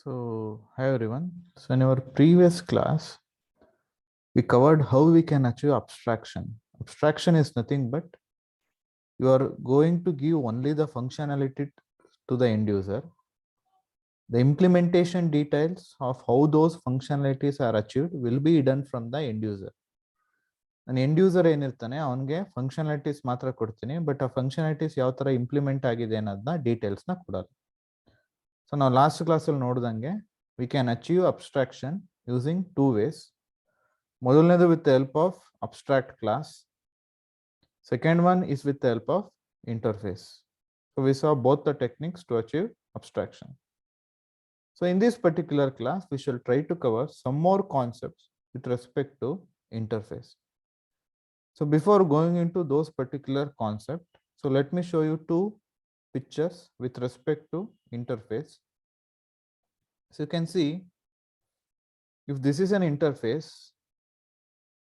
Hi everyone. So in our previous class, we covered how we can achieve abstraction. Abstraction is nothing but you are going to give only the functionality to the end user. The implementation details of how those functionalities are achieved will be hidden from the end user. An end user ಏನಿರ್ತಾನೆ ಅವನಿಗೆ functionalities ಮಾತ್ರ ಕೊಡ್ತೀನಿ, but ಆ functionalities ಯಾವ ತರ implement ಆಗಿದೆ ಅನ್ನೋದನ್ನ ಡೀಟೇಲ್ಸ್ನ ಕೊಡಲ್ಲ. So ನಾವು ಲಾಸ್ಟ್ ಕ್ಲಾಸಲ್ಲಿ ನೋಡ್ದಂಗೆ we can achieve abstraction using two ways. ಮೊದಲನೇದು with the help of abstract class. Second one is with the help of interface. So we saw both the techniques to achieve abstraction. So in this particular class, we shall try to cover some more concepts with respect to interface. So before going into those particular concepts, so let me show you two pictures with respect to interface. So you can see, if this is an interface,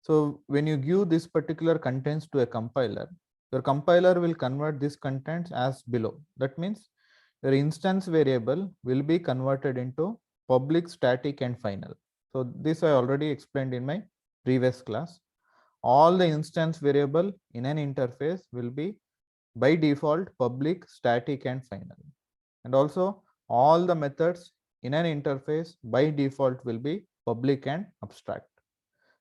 so when you give this particular contents to a compiler, your compiler will convert these contents as below. That means your instance variable will be converted into public, static, and final. So this I already explained in my previous class. All the instance variable in an interface will be by default public, static, and final. And also all the methods in an interface by default will be public and abstract.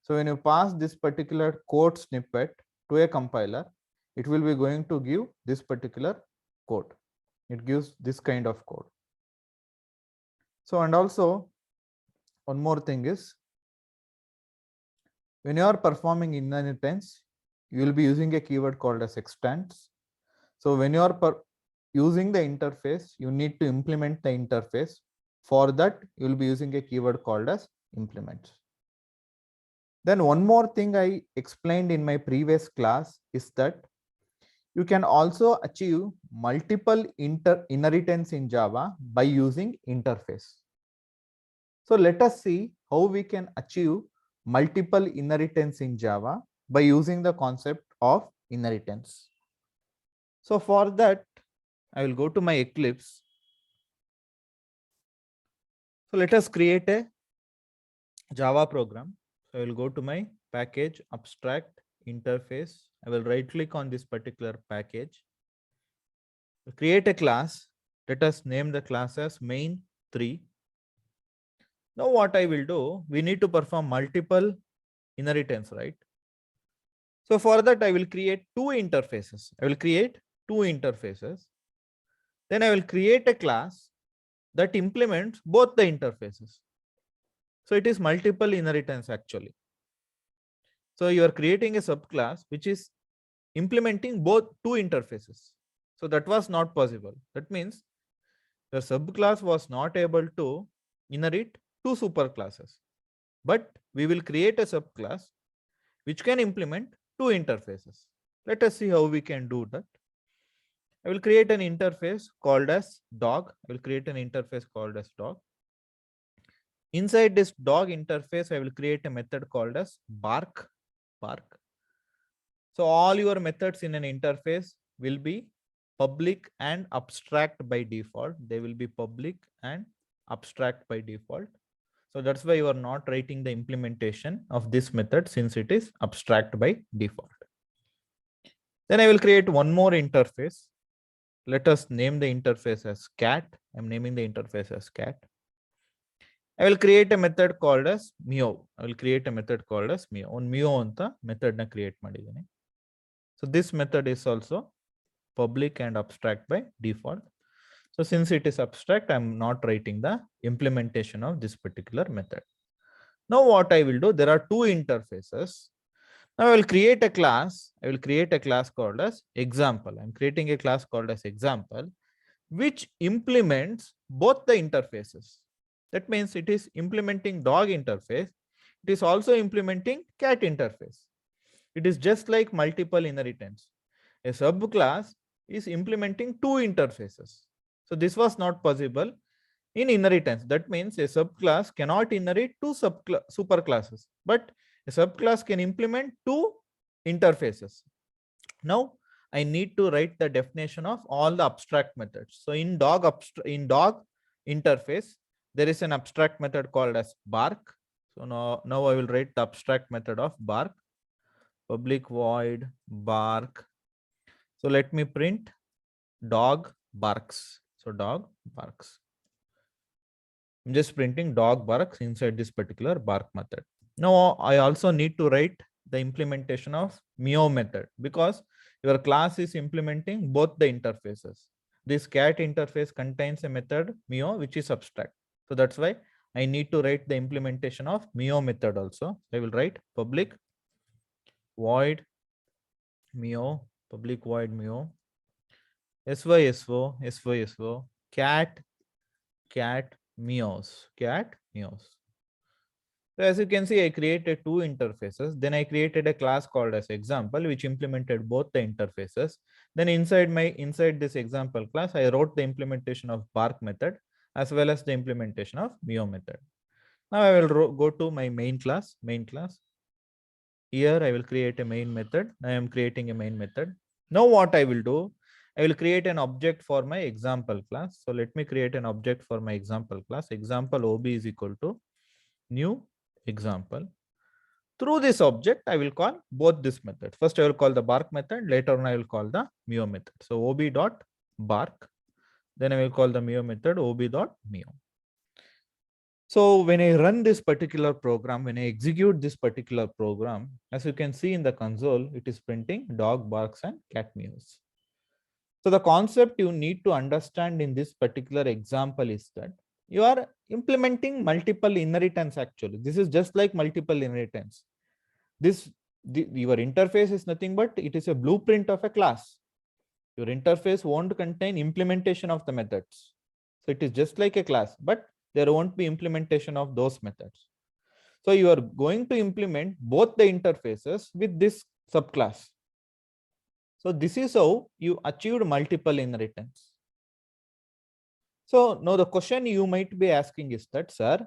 So when you pass this particular code snippet to a compiler, it will be going to give this particular code. It gives this kind of code. So, and also one more thing is, when you are performing inheritance, you will be using a keyword called as extends. So when you are using the interface, you need to implement the interface. For that, you will be using a keyword called as implement. Then one more thing I explained in my previous class is that you can also achieve multiple inheritance in Java by using interface. So let us see how we can achieve multiple inheritance in Java by using the concept of inheritance. So for that, I will go to my Eclipse. So let us create a Java program. So I will go to my package, abstract, interface. I will right click on this particular package. Create a class. Let us name the class as main3. Now what I will do, we need to perform multiple inheritance, right? So for that, I will create two interfaces. I will create two interfaces. Then I will create a class that implements both the interfaces. So it is multiple inheritance actually. So you are creating a subclass which is implementing both two interfaces. So that was not possible. That means the subclass was not able to inherit two superclasses. But we will create a subclass which can implement two interfaces. Let us see how we can do that. I will create an interface called as dog. I will create an interface called as dog. Inside this dog interface, I will create a method called as bark. So all your methods in an interface will be public and abstract by default. They will be public and abstract by default. So that's why you are not writing the implementation of this method since it is abstract by default. Then I will create one more interface. Let us name the interface as cat. I'm naming the interface as cat. I will create a method called as meow. I will create a method called as meow. On meow anta method na create madidane. So this method is also public and abstract by default. So since it is abstract, I'm not writing the implementation of this particular method. Now what I will do, there are two interfaces. Now I will create a class. I will create a class called as example. I'm creating a class called as example, which implements both the interfaces. That means it is implementing dog interface. It is also implementing cat interface. It is just like multiple inheritance. A subclass is implementing two interfaces. So this was not possible in inheritance. That means a subclass cannot inherit two superclasses, but a subclass can implement two interfaces. Now I need to write the definition of all the abstract methods. So in dog interface, there is an abstract method called as bark. So now I will write the abstract method of bark, public void bark. So let me print dog barks. So dog barks. I'm just printing dog barks inside this particular bark method. Now I also need to write the implementation of Mio method, because your class is implementing both the interfaces. This cat interface contains a method Mio which is abstract. So that's why I need to write the implementation of Mio method also. I will write public void Mio, public void Mio, SYSO, cat meows. So as you can see, I created two interfaces. Then I created a class called as example, which implemented both the interfaces. Then inside this example class, I wrote the implementation of bark method as well as the implementation of Mio method. Now I will go to my main class. Here I will create a main method. I am creating a main method. Now what I will do, I will create an object for my example class. So let me create an object for my example class. Example OB is equal to new example. Through this object, I will call both this method. First, I will call the bark method. Later on, I will call the Mio method. So ob dot bark. Then I will call the Mio method ob dot Mio. So when I run this particular program, when I execute this particular program, as you can see in the console, it is printing dog barks and cat meows. So the concept you need to understand in this particular example is that you are implementing multiple inheritance. Actually, this is just like multiple inheritance. Your interface is nothing but it is a blueprint of a class. Your interface won't contain implementation of the methods. So it is just like a class, but there won't be implementation of those methods. So you are going to implement both the interfaces with this subclass. So this is how you achieved multiple inheritance. So now the question you might be asking is that, sir,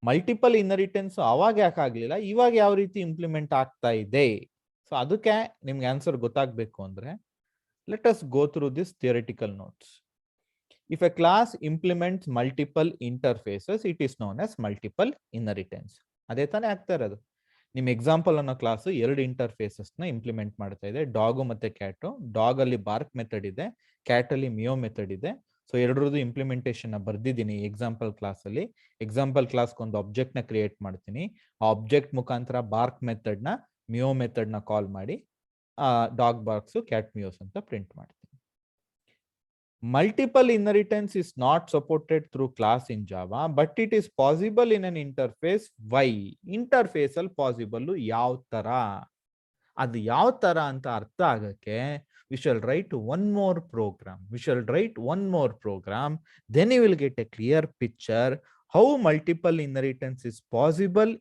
multiple inheritance ಅವಾಗ ಯಾಕೆ ಆಗ್ಲಿಲ್ಲ, ಇವಾಗ ಯಾವ ರೀತಿ implement ಆಗ್ತಾ ಇದೆ? So ಅದಕ್ಕೆ ನಿಮ್ಗೆ ಆನ್ಸರ್ ಗೊತ್ತಾಗಬೇಕು ಅಂದ್ರೆ let us go through this theoretical notes. If A class implements multiple interfaces it is known as multiple inheritance. ಅದೇ ತಾನೇ ಆಗ್ತಾ ಇರೋದು. ನಿಮ್ ಎಕ್ಸಾಂಪಲ್ ಅನ್ನೋ ಕ್ಲಾಸ್ ಎರಡು ಇಂಟರ್ಫೇಸಸ್ ನ ಇಂಪ್ಲಿಮೆಂಟ್ ಮಾಡ್ತಾ ಇದೆ, ಡಾಗು ಮತ್ತೆ ಕ್ಯಾಟು. ಡಾಗ್ ಅಲ್ಲಿ ಬಾರ್ಕ್ ಮೆಥಡ್ ಇದೆ, ಕ್ಯಾಟ್ ಅಲ್ಲಿ ಮಿಯೋ ಮೆಥಡ್ ಇದೆ. ಸೊ ಎರಡರದ್ದು ಇಂಪ್ಲಿಮೆಂಟೇಷನ್ ಬರ್ದಿದ್ದೀನಿ ಎಕ್ಸಾಂಪಲ್ ಕ್ಲಾಸ್ ಅಲ್ಲಿ. ಎಕ್ಸಾಂಪಲ್ ಕ್ಲಾಸ್ ಒಂದು ಆಬ್ಜೆಕ್ಟ್ ನ ಕ್ರಿಯೇಟ್ ಮಾಡ್ತೀನಿ. ಆ ಆಬ್ಜೆಕ್ಟ್ ಮುಖಾಂತರ ಬಾರ್ಕ್ ಮೆಥಡ್ ನ ಮಿಯೋ ಮೆಥಡ್ ನ ಕಾಲ್ ಮಾಡಿ ಡಾಗ್ ಬಾರ್ಕ್ಸ್ ಕ್ಯಾಟ್ ಮಿಯೋಸ್ ಅಂತ ಪ್ರಿಂಟ್ ಮಾಡ್ತೀನಿ. Multiple inheritance is not supported through class in Java, but it is possible in an interface. Why? Interface ಅಲ್ಲಿ possible ಯಾವ ತರ, ಅದು ಯಾವ ತರ ಅಂತ ಅರ್ಥ ಆಗಕ್ಕೆ we shall write one more program. Then you will get a clear picture how multiple inheritance is possible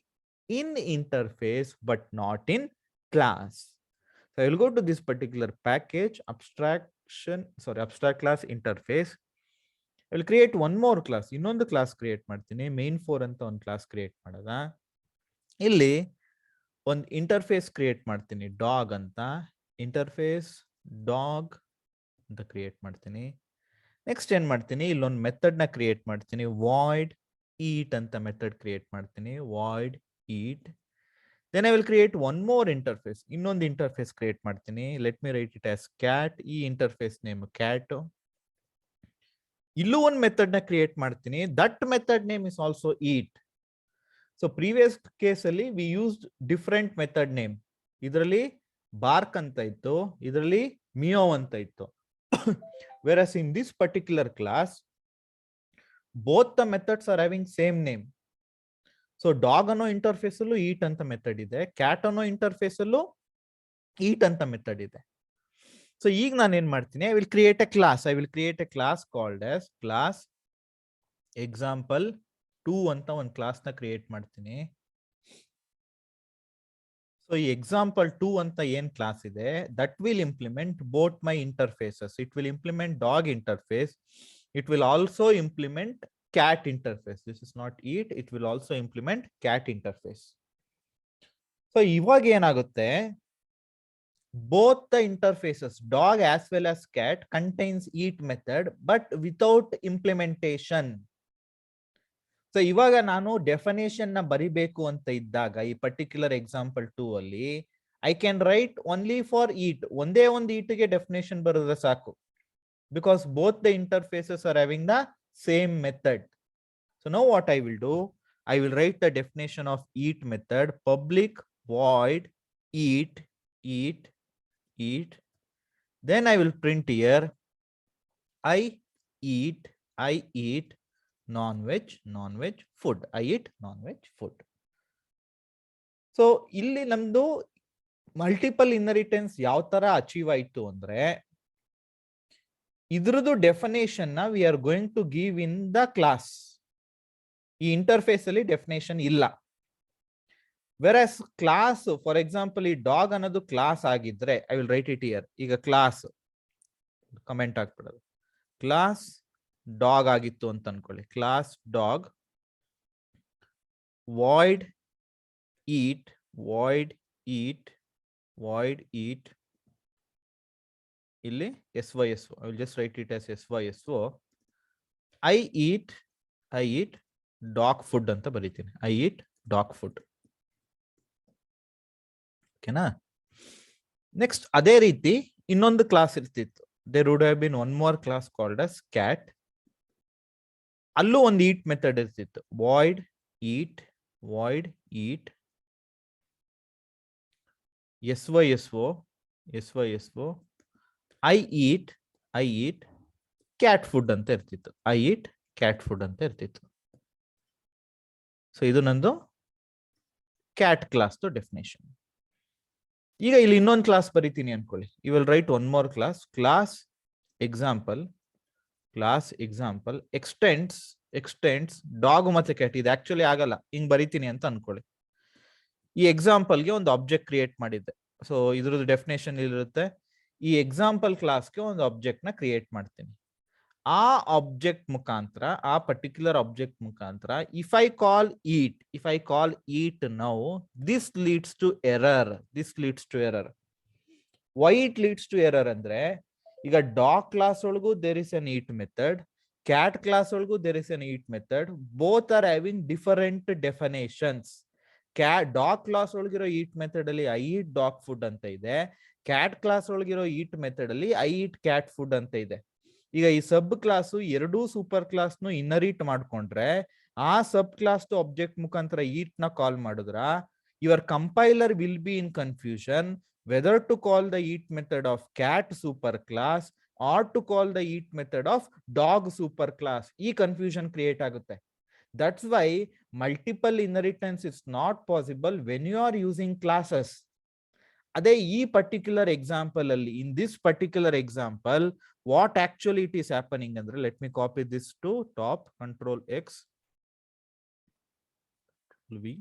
in interface but not in class. So I will go to this particular package, abstract class interface. I will create one more class. ಇನ್ನೊಂದು class create ಮಾಡ್ತೀನಿ. main4 ಅಂತ ಒಂದು class create ಮಾಡೋದ. ಇಲ್ಲಿ ಒಂದು interface create ಮಾಡ್ತೀನಿ, dog ಅಂತ. Interface dog ಅಂತ ಕ್ರಿಯೇಟ್ ಮಾಡ್ತೀನಿ. ನೆಕ್ಸ್ಟ್ ಏನ್ ಮಾಡ್ತೀನಿ, ಇಲ್ಲೊಂದು ಮೆಥಡ್ ನ ಕ್ರಿಯೇಟ್ ಮಾಡ್ತೀನಿ, ವಾಯ್ಡ್ ಈಟ್ ಅಂತ ಮೆಥಡ್ ಕ್ರಿಯೇಟ್ ಮಾಡ್ತೀನಿ, void eat. Then I will create one more interface. ಇನ್ನೊಂದು ಇಂಟರ್ಫೇಸ್ ಕ್ರಿಯೇಟ್ ಮಾಡ್ತೀನಿ. Let me write it as cat. ಈ ಇಂಟರ್ಫೇಸ್ ನೇಮ್ ಕ್ಯಾಟ್. ಇಲ್ಲೂ ಒಂದು ಮೆಥಡ್ ನ ಕ್ರಿಯೇಟ್ ಮಾಡ್ತೀನಿ. That method name is also eat. So previous case ಅಲ್ಲಿ we used different method name. ಇದರಲ್ಲಿ bark ಅಂತ ಇತ್ತು, ಇದರಲ್ಲಿ ಮಿಯೋ ಅಂತ ಇತ್ತು. Whereas in this particular class both the methods are having same name. So dog ಅನ್ನೋ interface ಅಲ್ಲೂ ಈಟ್ ಅಂತ ಮೆಥಡ್ ಇದೆ, ಕ್ಯಾಟ್ ಅನ್ನೋ ಇಂಟರ್ಫೇಸ್ ಅಲ್ಲೂ ಈಟ್ ಅಂತ ಮೆಥಡ್ ಇದೆ. ಸೊ ಈಗ ನಾನು ಏನ್ ಮಾಡ್ತೀನಿ, I will create A class called as class example 2 ಅಂತ ಒಂದು ಕ್ಲಾಸ್ ನ ಕ್ರಿಯೇಟ್ ಮಾಡ್ತೀನಿ. ಸೊ ಈ ಎಕ್ಸಾಂಪಲ್ 2 ಅಂತ ಏನ್ ಕ್ಲಾಸ್ ಇದೆ, that will implement both my interfaces. It will implement dog interface, it will also implement cat interface. This is not eat, it will also implement cat interface. So ಇವಾಗ ಏನಾಗುತ್ತೆ, both the interfaces dog as well as cat contains eat method but without implementation. So ಇವಾಗ ನಾನು definition ನ ಬರಿಬೇಕು ಅಂತ ಇದ್ದಾಗ ಈ particular example 2 ಅಲ್ಲಿ I can write only for eat, ಒಂದೇ ಒಂದು ಈಟ್ಗೆ ಡೆಫಿನೇಷನ್ ಬರೆದ್ರೆ ಸಾಕು, because both the interfaces are having the same method. So now what I will do, I will write the definition of eat method, public void eat, then I will print here I eat non-veg food, I eat non-veg food. So ಇಲ್ಲಿ ನಮ್ದು multiple inheritance ಯಾವ ತರ achieve ಆಯ್ತು ಅಂದ್ರೆ, ಇದ್ರದ್ದು definition ನ we are going to give in the class. ಈ interface ಅಲ್ಲಿ ಡೆಫಿನೇಷನ್ ಇಲ್ಲ. ವೆರಸ್ ಕ್ಲಾಸ್, ಫಾರ್ ಎಕ್ಸಾಂಪಲ್ ಈ ಡಾಗ್ ಅನ್ನೋದು ಕ್ಲಾಸ್ ಆಗಿದ್ರೆ I will write it here. ಈಗ ಕ್ಲಾಸ್ ಕಮೆಂಟ್ ಆಗ್ಬಿಡೋದು, ಕ್ಲಾಸ್ ಡಾಗ್ ಆಗಿತ್ತು ಅಂತ ಅನ್ಕೊಳ್ಳಿ, ಕ್ಲಾಸ್ ಡಾಗ್ ವಾಯ್ಡ್ ಈಟ್ ಇಲ್ಲಿ SYSO, I will just write it as SYSO. I eat dog food ಅಂತ ಬರೀತೀನಿ, I eat dog food. ಓಕೆನಾ? ನೆಕ್ಸ್ಟ್ ಅದೇ ರೀತಿ ಇನ್ನೊಂದು ಕ್ಲಾಸ್ ಇರ್ತಿತ್ತು. there would have been one more class called as cat. ಅಲ್ಲೂ ಒಂದು ಈಟ್ ಮೆಥಡ್ ಇರ್ತಿತ್ತು, void eat SYSO I eat cat food ಅಂತ ಇರ್ತಿತ್ತು, I eat cat food ಅಂತ ಇರ್ತಿತ್ತು. ಸೊ ಇದು ನಂದು ಕ್ಯಾಟ್ ಕ್ಲಾಸ್ ಡೆಫಿನೇಷನ್. ಈಗ ಇಲ್ಲಿ ಇನ್ನೊಂದು ಕ್ಲಾಸ್ ಬರೀತೀನಿ ಅನ್ಕೊಳ್ಳಿ, you will write one more class example extends dog ಮತ್ತೆ ಕ್ಯಾಟ್. ಇದು ಆಕ್ಚುಲಿ ಆಗಲ್ಲ, ಹಿಂಗ್ ಬರೀತೀನಿ ಅಂತ ಅನ್ಕೊಳ್ಳಿ. ಈ ಎಕ್ಸಾಂಪಲ್ಗೆ ಒಂದು ಆಬ್ಜೆಕ್ಟ್ ಕ್ರಿಯೇಟ್ ಮಾಡಿದ್ದೆ. ಸೊ ಇದ್ರದ್ದು ಡೆಫಿನೇಷನ್ ಇಲ್ಲಿರುತ್ತೆ, ಈ ಎಕ್ಸಾಂಪಲ್ ಕ್ಲಾಸ್ಗೆ ಒಂದು ಆಬ್ಜೆಕ್ಟ್ ನ ಕ್ರಿಯೇಟ್ ಮಾಡ್ತೀನಿ. ಆ ಆಬ್ಜೆಕ್ಟ್ ಮುಖಾಂತರ, ಆ ಪರ್ಟಿಕ್ಯುಲರ್ ಆಬ್ಜೆಕ್ಟ್ ಮುಖಾಂತರ if I call eat now, this leads to error. Why it leads to error ಅಂದ್ರೆ, ಈಗ ಡಾಗ್ ಕ್ಲಾಸ್ ಒಳಗೂ there is an eat method, cat class ಒಳಗೂ there is an eat method, both are having different definitions. Dog class ಒಳಗಿರೋ eat method ಅಲ್ಲಿ I eat dog food ಅಂತ ಇದೆ, cat class ಒಳಗಿರೋ eat method ಅಲ್ಲಿ I eat cat food ಅಂತ ಇದೆ. ಈಗ ಈ ಸಬ್ ಕ್ಲಾಸು ಎರಡೂ ಸೂಪರ್ ಕ್ಲಾಸ್ ನು ಇನ್ನರೀಟ್ ಮಾಡ್ಕೊಂಡ್ರೆ, ಆ ಸಬ್ ಕ್ಲಾಸ್ ಟು ಆಬ್ಜೆಕ್ಟ್ ಮುಖಾಂತರ ಈಟ್ ನ ಕಾಲ್ ಮಾಡಿದ್ರ, your compiler will be in confusion whether to call the eat method of cat super class or to call the eat method of dog super class. ಈ confusion create ಆಗುತ್ತೆ. That's why multiple inheritance is not possible when you are using classes. ಅದೇ ಈ particular example ಅಲ್ಲಿ, in this particular example what actually it is happening andre, let me copy this to top, Control X, V.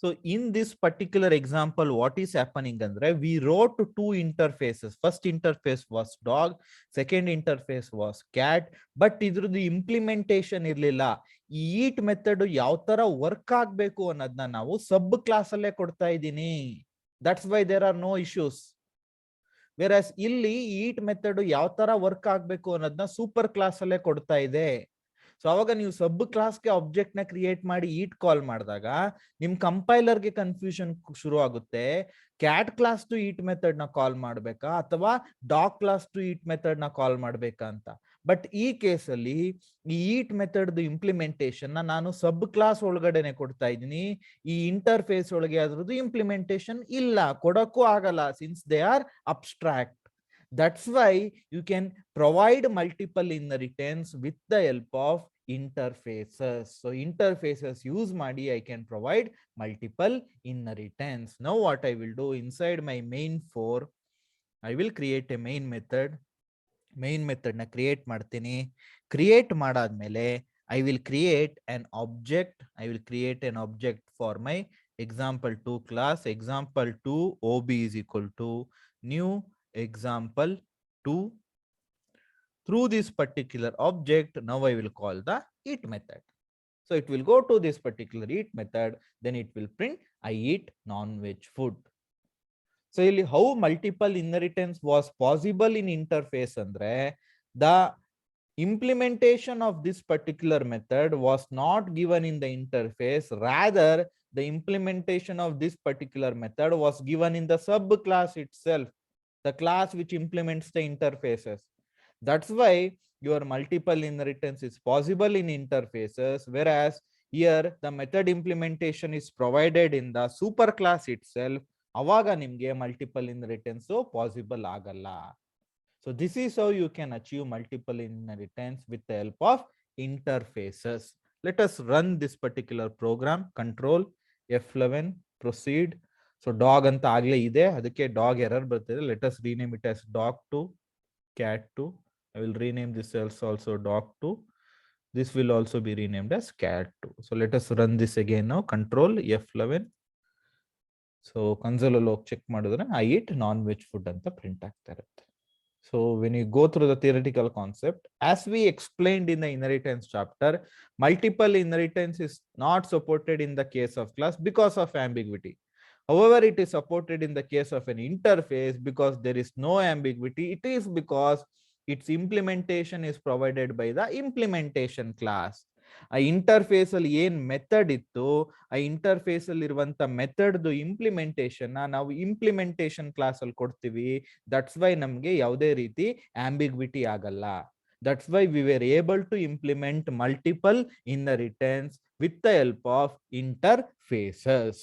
So in this particular example what is happening andre, we wrote two interfaces. First interface was dog, second interface was cat, but idradu implementation irlilla. ಈ ಈಟ್ method ಯಾವ ತರ work ಆಗ್ಬೇಕು ಅನ್ನೋದನ್ನ ನಾವು ಸಬ್ class ಅಲ್ಲೇ ಕೊಡ್ತಾ ಇದ್ದೀನಿ. That's why there are no issues. Versus ಇಲ್ಲಿ ಈಟ್ ಮೆಥಡ್ ಯಾವ ತರ ವರ್ಕ್ ಆಗ್ಬೇಕು ಅನ್ನೋದನ್ನ ಸೂಪರ್ ಕ್ಲಾಸ್ ಅಲ್ಲೇ ಕೊಡ್ತಾ ಇದೆ. ಸೊ ಅವಾಗ ನೀವು ಸಬ್ ಕ್ಲಾಸ್ಗೆ ಆಬ್ಜೆಕ್ಟ್ ನ ಕ್ರಿಯೇಟ್ ಮಾಡಿ ಈಟ್ ಕಾಲ್ ಮಾಡಿದಾಗ ನಿಮ್ ಕಂಪೈಲರ್ಗೆ ಕನ್ಫ್ಯೂಷನ್ ಶುರು ಆಗುತ್ತೆ. ಕ್ಯಾಟ್ ಕ್ಲಾಸ್ ಟು ಈಟ್ ಮೆಥಡ್ ನ ಕಾಲ್ ಮಾಡ್ಬೇಕಾ ಅಥವಾ ಡಾಗ್ ಕ್ಲಾಸ್ ಟು ಈಟ್ ಮೆಥಡ್ ನ ಕಾಲ್ ಮಾಡ್ಬೇಕಾ ಅಂತ. ಬಟ್ ಈ ಕೇಸಲ್ಲಿ ಈ ಈಟ್ ಮೆಥಡ್ ಇಂಪ್ಲಿಮೆಂಟೇಶನ್ ನಾನು ಸಬ್ ಕ್ಲಾಸ್ ಒಳಗಡೆನೆ ಕೊಡ್ತಾ ಇದ್ದೀನಿ. ಈ ಇಂಟರ್ಫೇಸ್ ಒಳಗೆ ಅದ್ರದ್ದು ಇಂಪ್ಲಿಮೆಂಟೇಶನ್ ಇಲ್ಲ, ಕೊಡಕ್ಕೂ ಆಗಲ್ಲ, since they are abstract. That's why you can provide multiple inheritance with the help of interfaces. So interfaces use ಮಾಡಿ I can provide multiple inheritance. Now what I will do, inside my main for I will create a main method. Main method na create ಮಾಡ್ತೀನಿ. Create ಮಾಡಾದ್ಮೇಲೆ I will create an object. I will create an object for my example2 class. Example2 OB is equal to new example2. Through this particular object, now I will call the eat method. So it will go to this particular eat method, then it will print I eat non-veg food. So how multiple inheritance was possible in interface andre, the implementation of this particular method was not given in the interface. Rather, the implementation of this particular method was given in the subclass itself, the class which implements the interfaces. That's why your multiple inheritance is possible in interfaces, whereas here the method implementation is provided in the superclass itself. Avaga nimge multiple inheritance possible agalla. So this is how you can achieve multiple inheritance with the help of interfaces. Let us run this particular program. Control F11, proceed. So dog anta agle ide, adakke dog error bartide. Let us rename it as dog2, cat2. I will rename this else also dog2. This will also be renamed as cat2. So let us run this again now. Control F11. So console log check madidre I eat non-veg food anta print ಆಗ್ತಾ ಇರುತ್ತೆ. So when you go through the theoretical concept, as we explained in the inheritance chapter, multiple inheritance is not supported in the case of class because of ambiguity. However, it is supported in the case of an interface because there is no ambiguity. It is because its implementation is provided by the implementation class. ಆ interface ಅಲ್ಲಿ ಏನ್ method ಇತ್ತು, ಆ interface ಅಲ್ಲಿ ಇರುವಂತ method implementation ನಾವು implementation class ಅಲ್ಲಿ ಕೊಡ್ತೀವಿ. ದಟ್ಸ್ ವೈ ನಮ್ಗೆ ಯಾವುದೇ ರೀತಿ ಆಂಬಿಗ್ವಿಟಿ ಆಗಲ್ಲ. That's why we were able to implement multiple inheritance with the help of interfaces.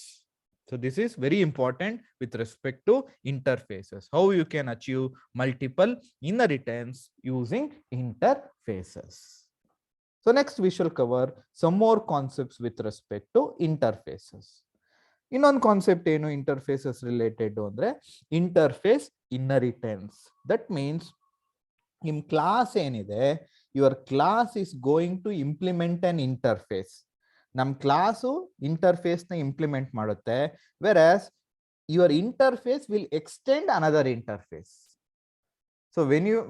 So this is very important with respect to interfaces. How you can achieve multiple inheritance using interfaces. So next we shall cover some more concepts with respect to interfaces. ಇನ್ನೊಂದು concept ಏನು interfaces related ಅಂದ್ರೆ interface inheritance. That means ನಿಮ್ class ಏನಿದೆ, your class is going to implement an interface. ನಮ್ class interface ನ implement ಮಾಡುತ್ತೆ, whereas your interface will extend another interface. So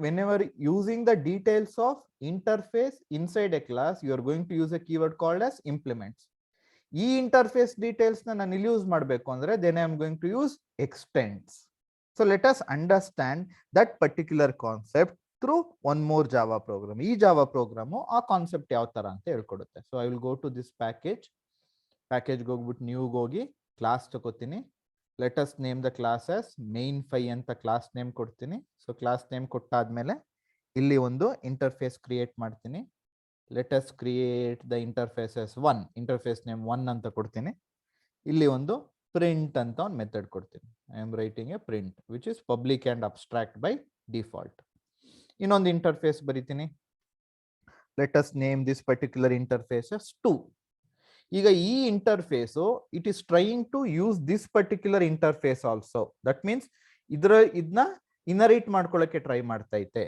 whenever using the details of interface inside a class, you are going to use a keyword called as implements. ಈ interface details ನಾನು ಇಲ್ಲಿ use ಮಾಡಬೇಕು ಅಂದ್ರೆ then I am going to use extends. So let us understand that particular concept through one more Java program. ಈ Java program ಆ concept ಯಾವ ತರ ಅಂತ ಹೇಳ್ಕೊಡುತ್ತೆ. So I will go to this package ಹೋಗ್ಬಿಟ್ಟು new ಹೋಗಿ class ತಗೋತೀನಿ. Let us name the class as main5 ಅಂತ class name ಕೊಡ್ತೀನಿ. ಸೊ ಕ್ಲಾಸ್ ನೇಮ್ ಕೊಟ್ಟಾದ್ಮೇಲೆ ಇಲ್ಲಿ ಒಂದು ಇಂಟರ್ಫೇಸ್ ಕ್ರಿಯೇಟ್ ಮಾಡ್ತೀನಿ. Let us create the interface as 1. Interface name 1 ಅಂತ ಕೊಡ್ತೀನಿ. ಇಲ್ಲಿ ಒಂದು ಪ್ರಿಂಟ್ ಅಂತ ಒಂದು ಮೆಥಡ್ ಕೊಡ್ತೀನಿ. I am writing a print which is public and abstract by default. ಇನ್ನೊಂದು ಇಂಟರ್ಫೇಸ್ ಬರೀತೀನಿ. Let us name this particular interface as 2. ಈಗ ಈ interface it is trying to use this particular interface also. That means ಇದನ್ನ inherit ಮಾಡ್ಕೊಳ್ಳಕ್ಕೆ try ಮಾಡ್ತಾ ಐತೆ.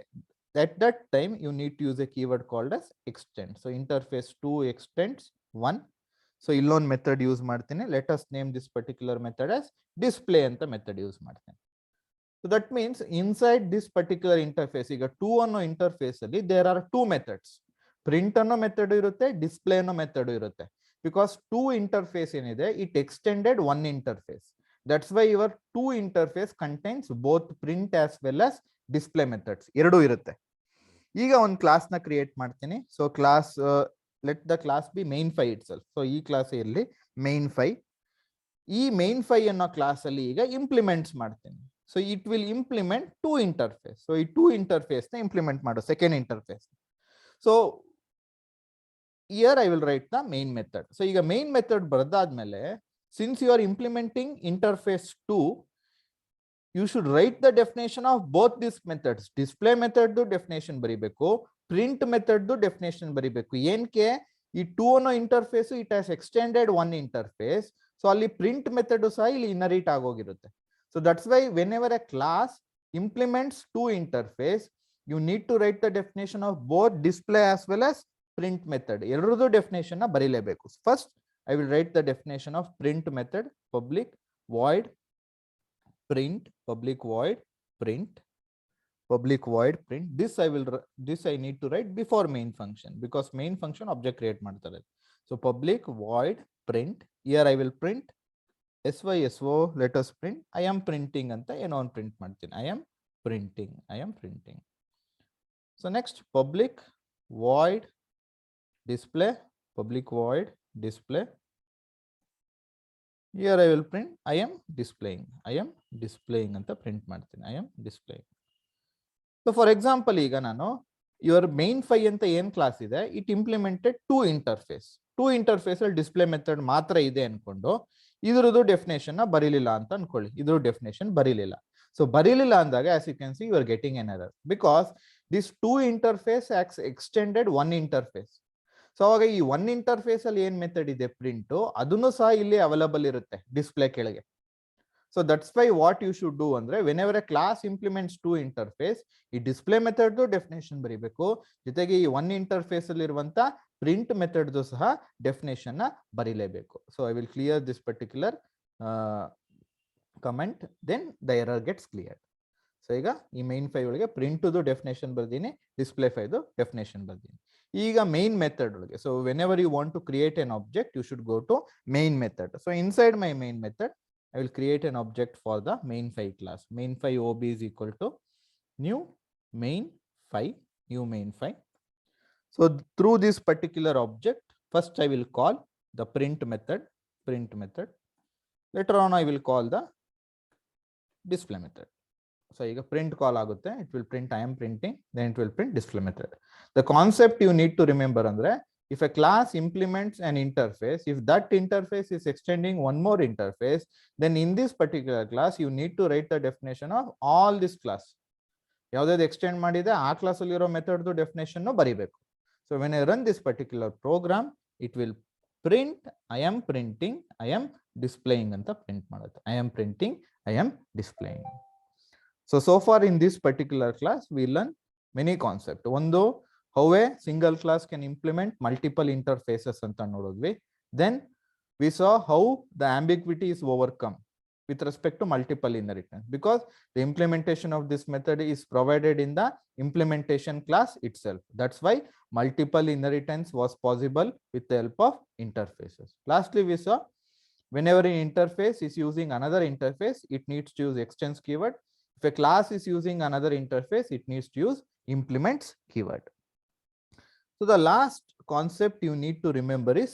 At that time you need to use a keyword called as extend. So interface 2 extends 1. So illon method use ಮಾಡ್ತೀನಿ. Let us name this particular method as display ಅಂತ method use ಮಾಡ್ತೀನಿ. So that means inside this particular interface, ಈಗ 2 ಅನ್ನೋ interface ಅಲ್ಲಿ there are two methods. print ಅನ್ನೋ method ಇರುತ್ತೆ, display ಅನ್ನೋ method ಇರುತ್ತೆ. Because 2 interface ಏನಿದೆ, it extended 1 interface. That's why your 2 interface contains both print as well as display methods. ಎರಡೂ ಇರುತ್ತೆ. ಈಗ ಒಂದು ಕ್ಲಾಸ್ ನ ಕ್ರಿಯೇಟ್ ಮಾಡ್ತೀನಿ. So class let the class B main5 itself. So ಈ ಕ್ಲಾಸ್ ಇರಲಿ main5. ಈ main5 ಅನ್ನೋ ಕ್ಲಾಸ್ ಅಲ್ಲಿ ಈಗ ಇಂಪ್ಲಿಮೆಂಟ್ಸ್ ಮಾಡ್ತೀನಿ. So it will implement 2 interface. So ಈ 2 ಇಂಟರ್ಫೇಸ್ ನ ಇಂಪ್ಲಿಮೆಂಟ್ ಮಾಡೋ second interface. So here I will write the main method. So ಈಗ main method ಬರೆದಾದ್ಮೇಲೆ, since you are implementing interface 2, you should write the definition of both these methods. Display method definition ಬರಿಬೇಕು, print method definition ಬರಿಬೇಕು. ಏನಕ್ಕೆ ಈ 2 ಅನ್ನೋ interface it has extended 1 interface. So ಅಲ್ಲಿ print method ಸಹ ಇಲ್ಲಿ ಇನರೇಟ್ ಆಗೋಗಿರುತ್ತೆ. So that's why whenever a class implements 2 interface, you need to write the definition of both display as well as print method. ಎರಡರದು definition ನ ಬರೀಲೇಬೇಕು. First I will write the definition of print method. Public void print, public void print, public void print. This I need to write before main function, because main function object create ಮಾಡ್ತಾರೆ. So public void print, here I will print SYSO, let us print I am printing ಅಂತ ಏನೋ ಒಂದು print ಮಾಡ್ತೀನಿ. I am printing. So next public void display, public void display. Here I will print I am displaying ಅಂತ print ಮಾಡ್ತೀನಿ, I am displaying. So for example, ಈಗ ನಾನು your main5 ಅಂತ ಏನ್ ಕ್ಲಾಸ್ ಇದೆ, ಇಟ್ ಇಂಪ್ಲಿಮೆಂಟೆಡ್ ಟೂ ಇಂಟರ್ಫೇಸ್ ಅಲ್ಲಿ display method ಮಾತ್ರ ಇದೆ ಅನ್ಕೊಂಡು ಇದ್ರದ್ದು ಡೆಫಿನೇಷನ್ ಬರೀಲಿಲ್ಲ ಅಂತ ಅನ್ಕೊಳ್ಳಿ. ಇದ್ರ ಡೆಫಿನೇಷನ್ ಬರೀಲಿಲ್ಲ. ಸೊ ಬರೀಲಿಲ್ಲ ಅಂದಾಗ as you can see you are getting an error because this two interface ಆಕ್ಸ್ ಎಕ್ಸ್ಟೆಂಡೆಡ್ ಒನ್ ಇಂಟರ್ಫೇಸ್. ಸೊ ಅವಾಗ ಈ ಒನ್ ಇಂಟರ್ಫೇಸ್ ಅಲ್ಲಿ ಏನ್ ಮೆಥಡ್ ಇದೆ ಪ್ರಿಂಟ್, ಅದನ್ನು ಸಹ ಇಲ್ಲಿ ಅವೈಲಬಲ್ ಇರುತ್ತೆ ಡಿಸ್ಪ್ಲೇ ಕೆಳಗೆ. So that's why what you should do andre whenever a class implements two interface, ಈ ಡಿಸ್ಪ್ಲೇ ಮೆಥಡ್ ಡೆಫಿನೇಷನ್ ಬರೀಬೇಕು, ಜೊತೆಗೆ ಈ ಒನ್ ಇಂಟರ್ಫೇಸ್ ಅಲ್ಲಿ ಇರುವಂತ ಪ್ರಿಂಟ್ ಮೆಥಡ್ ಸಹ ಡೆಫಿನೇಷನ್ ಬರೀಲೇಬೇಕು. So I will clear this particular comment, then the error gets clear. So ಈಗ ಈ main5 ಒಳಗೆ ಪ್ರಿಂಟ್ ಡೆಫಿನೇಷನ್ ಬರ್ದೀನಿ, ಡಿಸ್ಪ್ಲೇ 5 ಡೆಫಿನೇಷನ್ ಬರ್ದೀನಿ. ಈಗ ಮೇನ್ ಮೆಥಡ್ ಒಳಗೆ, so whenever you want to create an object you should go to main method. So inside my main method I will create an object for the main5 class. Main5 OB is equal to new main5. So through this particular object, first I will call the print method. Later on I will call the display method. So ಈಗ print call ಆಗುತ್ತೆ, it will print I am printing, then it will print display method. The concept you need to remember andre, if a class implements an interface, if that interface is extending one more interface, then in this particular class you need to write the definition of all this class. ಯಾವ್ದಾದ್ರು extend ಮಾಡಿದೆ ಆ class ಅಲ್ಲಿ ಇರೋ method definition ಬರೀಬೇಕು. So when I run this particular program, it will print I am printing, I am displaying ಅಂತ print ಮಾಡುತ್ತೆ. I am printing, I am displaying. So far in this particular class we learn many concepts. ಒಂದು how a single class can implement multiple interfaces anta nodidvi. Then we saw how the ambiguity is overcome with respect to multiple inheritance, because the implementation of this method is provided in the implementation class itself. That's why multiple inheritance was possible with the help of interfaces. Lastly, we saw whenever an interface is using another interface, it needs to use extends keyword. If a class is using another interface, it needs to use implements keyword. So the last concept you need to remember is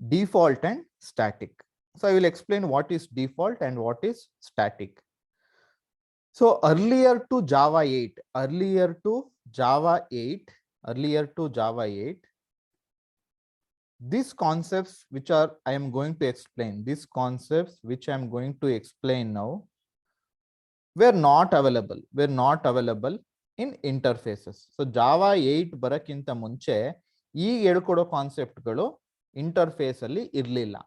default and static. So I will explain what is default and what is static. So earlier to Java 8, these concepts which are I am going to explain, now were not available in interfaces. So Java 8 ಬರಕ್ಕಿಂತ ಮುಂಚೆ ಈ ಹೇಳ್ಕೊಡೋ ಕಾನ್ಸೆಪ್ಟ್ಗಳು interface ಅಲ್ಲಿ ಇರಲಿಲ್ಲ.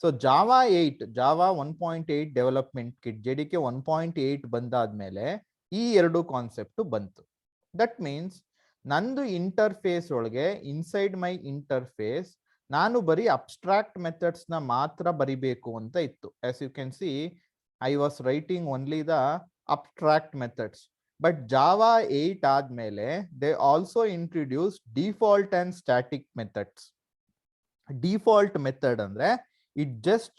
So Java 1.8 development kit JDK 1.8 ಬಂದಾದ್ಮೇಲೆ ಈ ಎರಡು ಕಾನ್ಸೆಪ್ಟ್ ಬಂತು. ದಟ್ ಮೀನ್ಸ್ ನಂದು ಇಂಟರ್ಫೇಸ್ ಒಳಗೆ ಇನ್ಸೈಡ್ ಮೈ ಇಂಟರ್ಫೇಸ್ ನಾನು ಬರೀ ಅಬ್ಸ್ಟ್ರಾಕ್ಟ್ ಮೆಥಡ್ಸ್ ನ ಮಾತ್ರ ಬರಿಬೇಕು ಅಂತ ಇತ್ತು. As you can see I was writing only the abstract methods. But Java 8 ಆದ್ಮೇಲೆ they also introduced default and static methods. Default method ಅಂದ್ರೆ it just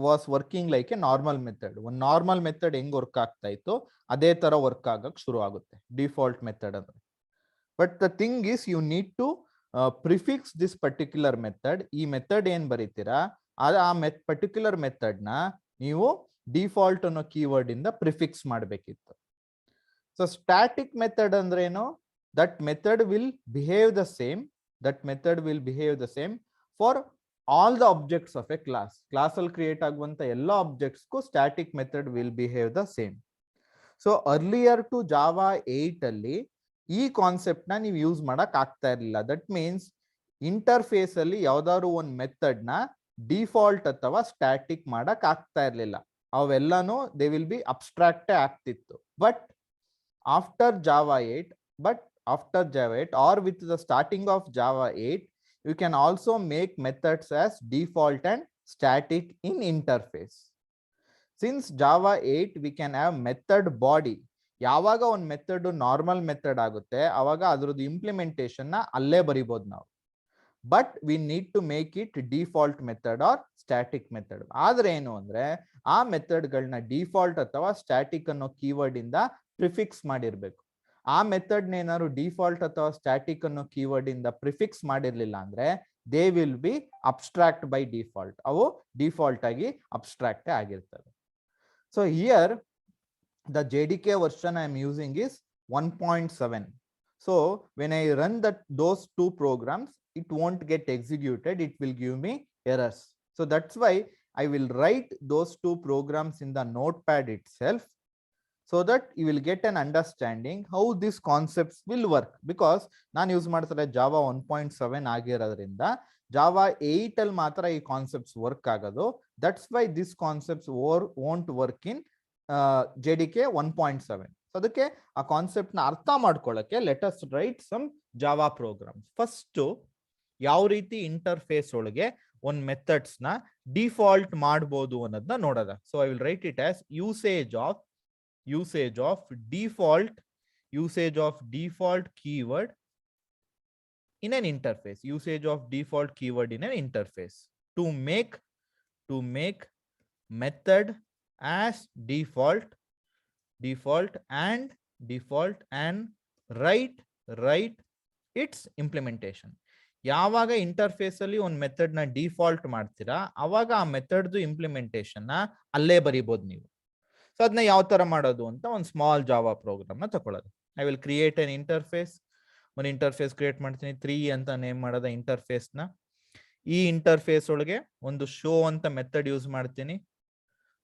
was working like a normal method. ಒಂದು normal method ಹೆಂಗ್ work ಆಗ್ತಾ ಇತ್ತು ಅದೇ ತರ work ಆಗಕ್ ಶುರು ಆಗುತ್ತೆ ಡಿಫಾಲ್ಟ್ ಮೆಥಡ್ ಅಂದ್ರೆ. But the thing is you need to prefix this particular method. ಈ ಮೆಥಡ್ ಏನ್ ಬರೀತೀರಾ ಆ ಪರ್ಟಿಕ್ಯುಲರ್ ಮೆಥಡ್ ನ ನೀವು ಡಿಫಾಲ್ಟ್ ಅನ್ನೋ ಕೀವರ್ಡ್ ಇಂದ ಪ್ರಿಫಿಕ್ಸ್ ಮಾಡಬೇಕಿತ್ತು. So static method andreno, that method will behave the same for all the objects of a class. Class will create agvanta ella objects ko static method will behave the same. So earlier to Java 8 alli ee concept na ನೀವು use ಮಾಡಕ್ ಆಗ್ತಾ ಇರಲಿಲ್ಲ. That means interface ಅಲ್ಲಿ ಯಾವ್ದಾದ್ರು ಒಂದು method ನ default ಅಥವಾ static ಮಾಡಕ್ ಆಗ್ತಾ ಇರ್ಲಿಲ್ಲ. ಅವೆಲ್ಲಾನು ದೇ ವಿಲ್ ಬಿ ಅಬ್ಸ್ಟ್ರಾಕ್ಟೇ ಆಗ್ತಿತ್ತು. But after Java 8 or with the starting of Java 8, you can also make methods as default and static in interface. Since Java 8 we can have method body. ಯಾವಾಗ ಒಂದು method normal method ಆಗುತ್ತೆ ಅವಾಗ ಅದರದ್ದು implementation ನ ಅಲ್ಲೇ ಬರಿಬಹುದು ನಾವು. But we need to make it default method or static method. ಆದ್ರೆ ಏನು ಅಂದ್ರೆ ಆ ಮೆಥಡ್ ಗಳನ್ನ ಡಿಫಾಲ್ಟ್ ಅಥವಾ ಸ್ಟ್ಯಾಟಿಕ್ ಅನ್ನೋ ಕೀವರ್ಡ್ ಇಂದ ಪ್ರಿಫಿಕ್ಸ್ ಮಾಡಿರ್ಬೇಕು. ಆ ಮೆಥಡ್ ಏನಾದ್ರು ಡಿಫಾಲ್ಟ್ ಅಥವಾ ಸ್ಟ್ಯಾಟಿಕ್ ಅನ್ನೋ ಕೀವರ್ಡ್ ಇಂದ ಪ್ರಿಫಿಕ್ಸ್ ಮಾಡಿರ್ಲಿಲ್ಲ ಅಂದ್ರೆ they will be abstract by default. ಅವು ಡಿಫಾಲ್ಟ್ ಆಗಿ ಅಬ್ಸ್ಟ್ರಾಕ್ಟ್ ಆಗಿರ್ತವೆ. So here the JDK version I am using is 1.7. So when I run those two programs, it won't get executed. It will give me errors. So that's why I will write those two programs in the notepad itself, so that you will get an understanding how these concepts will work. Because ನಾನು use ಮಾಡ್ತಾರೆ Java 1.7 ಆಗಿರೋದ್ರಿಂದ Java 8 ಅಲ್ಲಿ ಮಾತ್ರ ಈ concepts work ಆಗೋದು. That's why this concepts won't work in JDK 1.7. So ಅದಕ್ಕೆ ಆ concept ನ ಅರ್ಥ ಮಾಡ್ಕೊಳ್ಳಕ್ಕೆ let us write some Java programs. First ಯಾವ ರೀತಿ ಇಂಟರ್ಫೇಸ್ ಒಳಗೆ ಒಂದು ಮೆಥಡ್ಸ್ ನ ಡಿಫಾಲ್ಟ್ ಮಾಡಬಹುದು ಅನ್ನೋದನ್ನ ನೋಡೋದ. So I will write it as usage of default keyword in an interface. Usage of default keyword in an interface to make method as default and write its implementation. ಯಾವಾಗ interface ಅಲ್ಲಿ ಒಂದು method ನ default ಮಾಡ್ತೀರಾ ಅವಾಗ ಆ method implementation ನ ಅಲ್ಲೇ ಬರೀಬಹುದು ನೀವು. ಸೊ ಅದನ್ನ ಯಾವ ತರ ಮಾಡೋದು ಅಂತ ಒಂದು ಸ್ಮಾಲ್ ಜಾವಾ ಪ್ರೋಗ್ರಾಮ್ ನ ತಗೊಳ್ಳೋದು. I will create an interface. ಒಂದು ಇಂಟರ್ಫೇಸ್ ಕ್ರಿಯೇಟ್ ಮಾಡ್ತೀನಿ. 3 ಅಂತ ನೇಮ್ ಮಾಡೋದ ಇಂಟರ್ಫೇಸ್ ನ. ಈ ಇಂಟರ್ಫೇಸ್ ಒಳಗೆ ಒಂದು ಶೋ ಅಂತ ಮೆಥಡ್ ಯೂಸ್ ಮಾಡ್ತೀನಿ.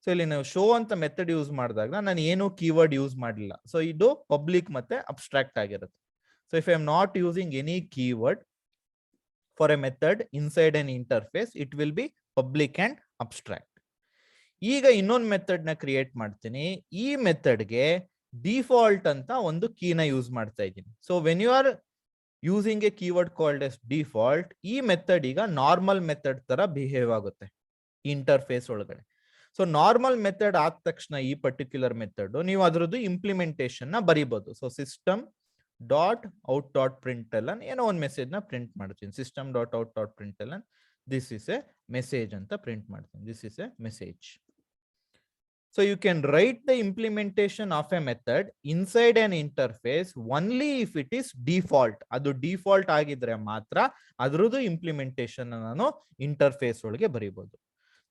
ಸೊ ಇಲ್ಲಿ ನಾವು ಶೋ ಅಂತ ಮೆಥಡ್ ಯೂಸ್ ಮಾಡಿದಾಗ ನಾನು ಏನು ಕೀವರ್ಡ್ ಯೂಸ್ ಮಾಡಲಿಲ್ಲ. ಸೊ ಇದು ಪಬ್ಲಿಕ್ ಮತ್ತೆ ಅಬ್ಸ್ಟ್ರಾಕ್ಟ್ ಆಗಿರುತ್ತೆ. So if I am not using any keyword for A method inside an interface, it will be public and abstract. ಈಗ ಇನ್ನೊಂದು ಮೆಥಡ್ ನ ಕ್ರಿಯೇಟ್ ಮಾಡ್ತೀನಿ. ಈ ಮೆಥಡ್ಗೆ ಡಿಫಾಲ್ಟ್ ಅಂತ ಒಂದು ಕೀನ ಯೂಸ್ ಮಾಡ್ತಾ ಇದ್ದೀನಿ. So when you are using a keyword called as default, ಈ ಮೆಥಡ್ ಈಗ ನಾರ್ಮಲ್ ಮೆಥಡ್ ತರ ಬಿಹೇವ್ ಆಗುತ್ತೆ ಇಂಟರ್ಫೇಸ್ ಒಳಗಡೆ. ಸೊ ನಾರ್ಮಲ್ ಮೆಥಡ್ ಆದ ತಕ್ಷಣ ಈ ಪರ್ಟಿಕ್ಯುಲರ್ ಮೆಥಡ್ ನೀವು ಅದರದ್ದು ಇಂಪ್ಲಿಮೆಂಟೇಷನ್ ನ ಬರೀಬಹುದು. ಸೊ system.out.println ಏನೋ ಒಂದು ಮೆಸೇಜ್ ನ ಪ್ರಿಂಟ್ ಮಾಡ್ತೀನಿ. system.out.println this is A message ಅಂತ ಪ್ರಿಂಟ್ ಮಾಡ್ತೀನಿ. This is A message. So you can write the implementation of a method inside an interface only if it is default. ಅದು default ಆಗಿದ್ರೆ ಮಾತ್ರ ಅದರದ್ದು ಇಂಪ್ಲಿಮೆಂಟೇಷನ್ ನಾನು interface ಒಳಗೆ ಬರೀಬಹುದು.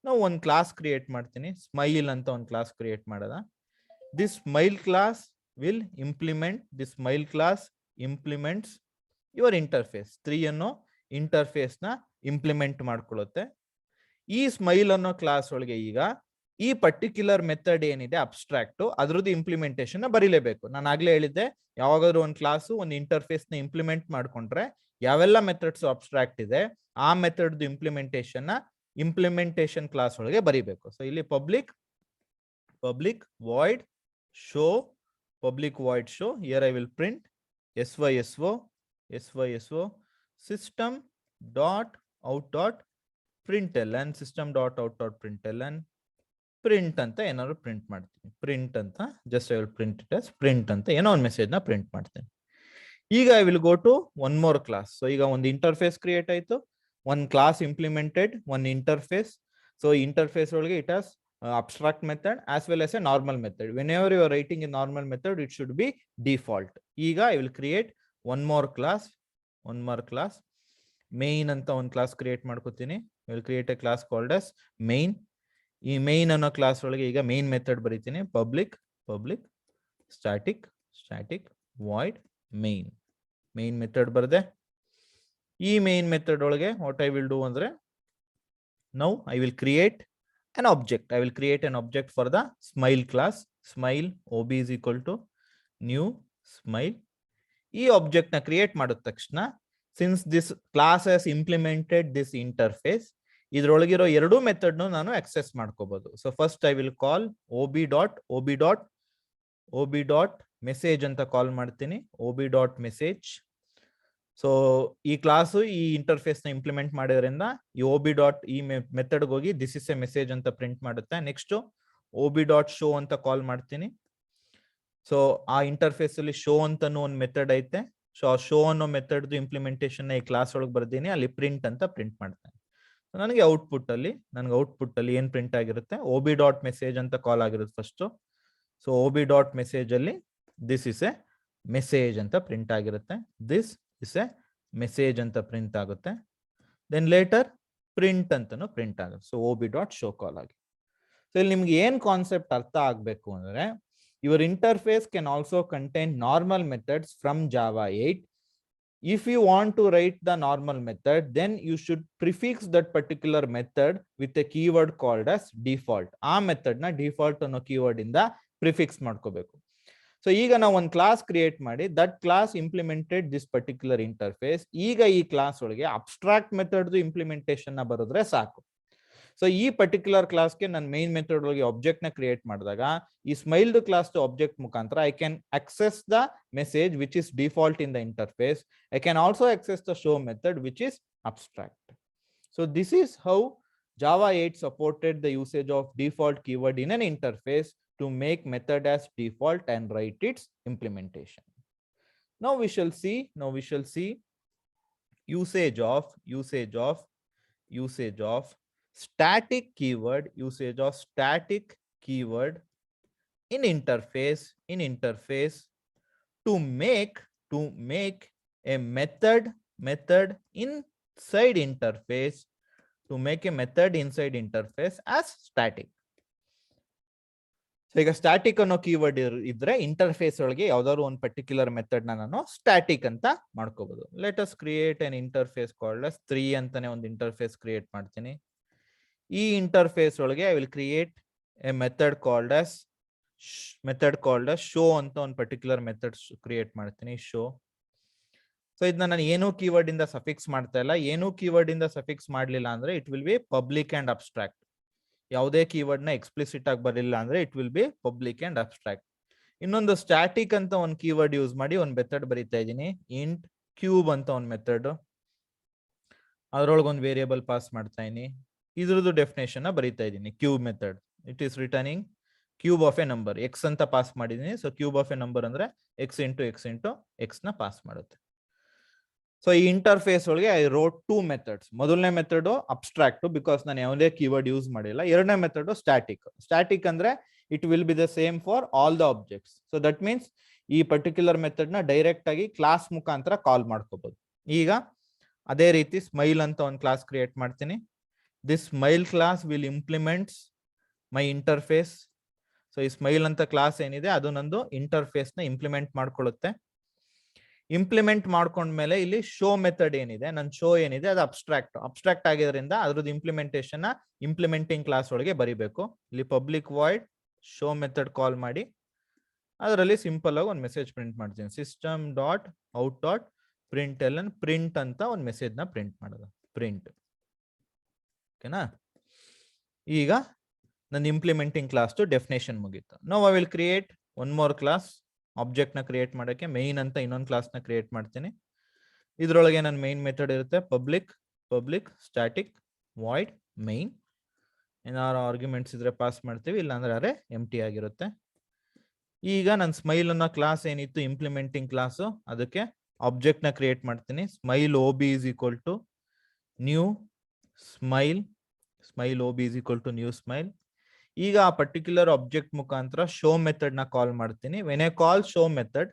ನಾವು ಒಂದು ಕ್ಲಾಸ್ ಕ್ರಿಯೇಟ್ ಮಾಡ್ತೀನಿ. ಸ್ಮೈಲ್ ಅಂತ ಒಂದು ಕ್ಲಾಸ್ ಕ್ರಿಯೇಟ್ ಮಾಡೋದ. This smile class will implement implements your interface. 3 ಅನ್ನೋ ಇಂಟರ್ಫೇಸ್ ನ ಇಂಪ್ಲಿಮೆಂಟ್ ಮಾಡ್ಕೊಳ್ಳುತ್ತೆ. ಈ ಸ್ಮೈಲ್ ಅನ್ನೋ ಕ್ಲಾಸ್ ಒಳಗೆ ಈಗ ಈ ಪರ್ಟಿಕ್ಯುಲರ್ ಮೆಥಡ್ ಏನಿದೆ ಅಬ್ಸ್ಟ್ರಾಕ್ಟ್, ಅದ್ರದ್ದು ಇಂಪ್ಲಿಮೆಂಟೇಷನ್ ನ ಬರೀಲೇಬೇಕು. ನಾನು ಆಗ್ಲೇ ಹೇಳಿದ್ದೆ, ಯಾವಾಗಾದ್ರೂ ಒಂದು ಕ್ಲಾಸ್ ಒಂದು ಇಂಟರ್ಫೇಸ್ ನ ಇಂಪ್ಲಿಮೆಂಟ್ ಮಾಡ್ಕೊಂಡ್ರೆ ಯಾವೆಲ್ಲ ಮೆಥಡ್ಸ್ ಅಬ್ಸ್ಟ್ರಾಕ್ಟ್ ಇದೆ ಆ ಮೆಥಡ್ ಇಂಪ್ಲಿಮೆಂಟೇಷನ್ ನ ಇಂಪ್ಲಿಮೆಂಟೇಷನ್ ಕ್ಲಾಸ್ ಒಳಗೆ ಬರೀಬೇಕು. ಸೊ ಇಲ್ಲಿ public void show here I will print syso system.out.println print ಅಂತ ಏನಾದ್ರು ಪ್ರಿಂಟ್ ಮಾಡ್ತೀನಿ. ಪ್ರಿಂಟ್ ಅಂತ just I will print it as print ಅಂತ ಏನೋ ಒಂದು ಮೆಸೇಜ್ ನ ಪ್ರಿಂಟ್ ಮಾಡ್ತೀನಿ. ಈಗ I will go to one more class. So ಈಗ ಒಂದು ಇಂಟರ್ಫೇಸ್ ಕ್ರಿಯೇಟ್ ಆಯ್ತು, ಒಂದು ಕ್ಲಾಸ್ ಇಂಪ್ಲಿಮೆಂಟೆಡ್, ಒಂದು ಇಂಟರ್ಫೇಸ್. ಸೊ ಇಂಟರ್ಫೇಸ್ ಒಳಗೆ it as abstract method as well as a normal method. Whenever you are writing a normal method, it should be default. ಈಗ I will create one more class main ಅಂತ ಒಂದು class create ಮಾಡ್ಕೊತೀನಿ. I will create a class called as main. ಈ main ಅನ್ನೋ class ಒಳಗೆ ಈಗ main method ಬರೀತೀನಿ. public static void main method ಬರ್ದೆ. ಈ main ಮೆಥಡ್ ಒಳಗೆ what I will do ಅಂದ್ರೆ now I will create an object. I will create an object for the smile class. Smile ob is equal to new smile. ಈ object ನ create ಮಾಡಿದ ತಕ್ಷಣ, since this class has implemented this interface, ಇದರೊಳಗಿರೋ ಎರಡು method ನಾನು access ಮಾಡ್ಕೋಬಹುದು. So first I will call ob.message ಅಂತ ಕಾಲ್ ಮಾಡ್ತೀನಿ. ob.message. So ಈ ಕ್ಲಾಸ್ ಈ ಇಂಟರ್ಫೇಸ್ ನ ಇಂಪ್ಲಿಮೆಂಟ್ ಮಾಡೋದ್ರಿಂದ ಈ ಈ ಮೆಥಡ್ ಹೋಗಿ ದಿಸ್ ಇಸ್ ಎ ಮೆಸೇಜ್ ಅಂತ ಪ್ರಿಂಟ್ ಮಾಡುತ್ತೆ. ನೆಕ್ಸ್ಟ್ ob.show ಅಂತ ಕಾಲ್ ಮಾಡ್ತೀನಿ. ಸೊ ಆ ಇಂಟರ್ಫೇಸ್ ಅಲ್ಲಿ ಶೋ ಅಂತಾನು ಒಂದು ಮೆಥಡ್ ಐತೆ. ಸೊ ಆ ಶೋ ಅನ್ನೋ ಮೆಥಡ್ ಇಂಪ್ಲಿಮೆಂಟೇಷನ್ ಈ ಕ್ಲಾಸ್ ಒಳಗೆ ಬರ್ದೀನಿ. ಅಲ್ಲಿ ಪ್ರಿಂಟ್ ಅಂತ ಪ್ರಿಂಟ್ ಮಾಡ್ತೇನೆ. ನನಗೆ ಔಟ್ಪುಟ್ ಅಲ್ಲಿ ಏನ್ ಪ್ರಿಂಟ್ ಆಗಿರುತ್ತೆ, ob.message ಅಂತ ಕಾಲ್ ಆಗಿರುತ್ತೆ ಫಸ್ಟ್. ಸೊ ob.message ಅಲ್ಲಿ ದಿಸ್ ಇಸ್ ಎ ಮೆಸೇಜ್ ಅಂತ ಪ್ರಿಂಟ್ ಆಗಿರುತ್ತೆ. ದಿಸ್ ಇಸ್ ಎ ಮೆಸೇಜ್ ಅಂತ ಪ್ರಿಂಟ್ ಆಗುತ್ತೆ. ದೆನ್ ಲೇಟರ್ ಪ್ರಿಂಟ್ ಅಂತಾನು ಪ್ರಿಂಟ್ ಆಗುತ್ತೆ. ಸೊ OB ಡಾಟ್ ಶೋ ಕಾಲ್ ಆಗಿ. ಸೊ ಇಲ್ಲಿ ನಿಮ್ಗೆ ಏನ್ ಕಾನ್ಸೆಪ್ಟ್ ಅರ್ಥ ಆಗ್ಬೇಕು ಅಂದ್ರೆ, your interface can also contain normal methods from Java 8. If you want to write the normal method, then you should prefix that particular method with a keyword called as default. ಆ method ನ default ಅನ್ನೋ keyword ಇಂದ prefix ಮಾಡ್ಕೋಬೇಕು. So ಈಗ ನಾವು ಒಂದು class create ಮಾಡಿ that class implemented this particular interface. ಈಗ ಈ ಕ್ಲಾಸ್ ಒಳಗೆ ಅಬ್ಸ್ಟ್ರಾಕ್ಟ್ ಮೆಥಡ್ ಇಂಪ್ಲಿಮೆಂಟೇಷನ್ ನ ಬರೋದ್ರೆ ಸಾಕು. ಸೊ ಈ ಪರ್ಟಿಕ್ಯುಲರ್ ಕ್ಲಾಸ್ಗೆ ನನ್ನ ಮೈನ್ ಮೆಥಡ್ ಒಳಗೆ ಆಬ್ಜೆಕ್ಟ್ ನ ಕ್ರಿಯೇಟ್ ಮಾಡಿದಾಗ ಈ ಸ್ಮೈಲ್ಡ್ ಕ್ಲಾಸ್ ಆಬ್ಜೆಕ್ಟ್ ಮುಖಾಂತರ I can access the message which is default in the interface. I can also access the show method which is abstract. So this is how Java 8 supported the usage of default keyword in an interface to make method as default and write its implementation. Now we shall see usage of static keyword in interface to make a method inside interface as static. So ಈಗ static ಅನ್ನೋ keyword ಇದ್ರೆ interface ಒಳಗೆ ಯಾವ್ದಾದ್ರು ಒಂದು particular method ನಾನು static ಅಂತ ಮಾಡ್ಕೋಬಹುದು. Let us create ಅನ್ interface called as 3 ಅಂತಾನೆ ಒಂದು ಇಂಟರ್ಫೇಸ್ ಕ್ರಿಯೇಟ್ ಮಾಡ್ತೀನಿ. ಈ ಇಂಟರ್ಫೇಸ್ ಒಳಗೆ I will create A method called as show ಅಂತ ಒಂದು ಪರ್ಟಿಕ್ಯುಲರ್ ಮೆಥಡ್ ಕ್ರಿಯೇಟ್ ಮಾಡ್ತೀನಿ, ಶೋ. ಸೊ ಇದನ್ನ ನಾನು ಏನೋ ಕೀವರ್ಡ್ ಇಂದ ಸಫಿಕ್ಸ್ ಮಾಡ್ತಾ ಇಲ್ಲ. ಏನೋ ಕೀವರ್ಡ್ ಇಂದ ಸಫಿಕ್ಸ್ ಮಾಡ್ಲಿಲ್ಲ ಅಂದ್ರೆ it will be public and abstract. ಯಾವುದೇ ಕೀವರ್ಡ್ ನ ಎಕ್ಸ್ಪ್ಲಿಸಿಟ್ ಆಗಿ ಬರಲಿಲ್ಲ ಅಂದ್ರೆ it will be public and abstract. ಇನ್ನೊಂದು ಸ್ಟಾಟಿಕ್ ಅಂತ ಒಂದು ಕೀವರ್ಡ್ ಯೂಸ್ ಮಾಡಿ ಒಂದು ಮೆಥಡ್ ಬರೀತಾ ಇದ್ದೀನಿ, ಇಂಟ್ ಕ್ಯೂಬ್ ಅಂತ ಒಂದು ಮೆಥಡ್. ಅದ್ರೊಳಗೆ ಒಂದು ವೇರಿಯೇಬಲ್ ಪಾಸ್ ಮಾಡ್ತಾ ಇದೀನಿ. ಇದ್ರದ್ದು ಡೆಫಿನೇಷನ್ ಬರೀತಾ ಇದ್ದೀನಿ. Cube method it is returning cube of A number. X ಅಂತ ಪಾಸ್ ಮಾಡಿದೀನಿ. So cube of A number ಅಂದ್ರೆ ಎಕ್ಸ್ ಇಂಟು ಎಕ್ಸ್ ನ ಪಾಸ್ ಮಾಡುತ್ತೆ. ಸೊ ಈ ಇಂಟರ್ಫೇಸ್ ಒಳಗೆ ಐ ರೋಟ್ 2 ಮೆಥಡ್ಸ್. ಮೊದಲನೇ ಮೆಥಡ್ ಅಬ್ಸ್ಟ್ರಾಕ್ಟ್ ಬಿಕಾಸ್ ನಾನು ಯಾವುದೇ ಕೀವರ್ಡ್ ಯೂಸ್ ಮಾಡಿಲ್ಲ. ಎರಡನೇ ಮೆಥಡ್ ಸ್ಟಾಟಿಕ್ ಅಂದ್ರೆ it will be the same for all the objects. So that means ಈ ಪರ್ಟಿಕ್ಯುಲರ್ ಮೆಥಡ್ ನ ಡೈರೆಕ್ಟ್ ಆಗಿ ಕ್ಲಾಸ್ ಮುಖಾಂತರ ಕಾಲ್ ಮಾಡ್ಕೋಬಹುದು. ಈಗ ಅದೇ ರೀತಿ ಸ್ಮೈಲ್ ಅಂತ ಒಂದು ಕ್ಲಾಸ್ ಕ್ರಿಯೇಟ್ ಮಾಡ್ತೀನಿ. This smile class will implements my interface. So ಈ ಸ್ಮೈಲ್ ಅಂತ ಕ್ಲಾಸ್ ಏನಿದೆ ಅದು ನಂದು ಇಂಟರ್ಫೇಸ್ ನ ಇಂಪ್ಲಿಮೆಂಟ್ ಮಾಡ್ಕೊಳ್ಳುತ್ತೆ. ಇಂಪ್ಲಿಮೆಂಟ್ ಮಾಡ್ಕೊಂಡ್ಮೇಲೆ ಇಲ್ಲಿ ಶೋ ಮೆಥಡ್ ಏನಿದೆ, ನನ್ನ ಶೋ ಏನಿದೆ ಅದು ಅಬ್ಸ್ಟ್ರಾಕ್ಟ್ ಆಗಿರೋದ್ರಿಂದ ಅದ್ರದ್ದು ಇಂಪ್ಲಿಮೆಂಟೇಷನ್ ಇಂಪ್ಲಿಮೆಂಟಿಂಗ್ ಕ್ಲಾಸ್ ಒಳಗೆ ಬರಿಬೇಕು. ಇಲ್ಲಿ ಪಬ್ಲಿಕ್ ವಾಯ್ಡ್ ಶೋ ಮೆಥಡ್ ಕಾಲ್ ಮಾಡಿ ಅದರಲ್ಲಿ ಸಿಂಪಲ್ ಆಗಿ ಒಂದು ಮೆಸೇಜ್ ಪ್ರಿಂಟ್ ಮಾಡ್ತೀನಿ. System dot out dot println print ಅಂತ ಒಂದು ಮೆಸೇಜ್ ನ ಪ್ರಿಂಟ್ ಮಾಡೋದು, ಪ್ರಿಂಟ್. ಓಕೆನಾ? ಈಗ ನನ್ನ ಇಂಪ್ಲಿಮೆಂಟಿಂಗ್ ಕ್ಲಾಸ್ ಡೆಫಿನೇಷನ್ ಮುಗೀತು. Now I will create one more class. Object ನ ಕ್ರಿಯೇಟ್ ಮಾಡೋಕೆ ಮೈನ್ ಅಂತ ಇನ್ನೊಂದು ಕ್ಲಾಸ್ ನ ಕ್ರಿಯೇಟ್ ಮಾಡ್ತೀನಿ. ಇದ್ರೊಳಗೆ ನನ್ನ ಮೈನ್ ಮೆಥಡ್ ಇರುತ್ತೆ ಪಬ್ಲಿಕ್ ಸ್ಟಾಟಿಕ್ ವಾಯ್ಡ್ ಮೈನ್. ಏನಾದ್ರು ಆರ್ಗ್ಯುಮೆಂಟ್ಸ್ ಇದ್ರೆ ಪಾಸ್ ಮಾಡ್ತೀವಿ, ಇಲ್ಲಾಂದ್ರೆ ಎಂಟಿ ಆಗಿರುತ್ತೆ. ಈಗ ನನ್ನ ಸ್ಮೈಲ್ ಅನ್ನೋ ಕ್ಲಾಸ್ ಏನಿತ್ತು ಇಂಪ್ಲಿಮೆಂಟಿಂಗ್ ಕ್ಲಾಸ್, ಅದಕ್ಕೆ ಆಬ್ಜೆಕ್ಟ್ ನ ಕ್ರಿಯೇಟ್ ಮಾಡ್ತೀನಿ. Smile OB is equal to new smile. Smile OB is equal to new smile. ಈಗ ಆ ಪರ್ಟಿಕ್ಯುಲರ್ ಆಬ್ಜೆಕ್ಟ್ ಮುಖಾಂತರ ಶೋ ಮೆಥಡ್ ನ ಕಾಲ್ ಮಾಡ್ತೀನಿ. When I call show method,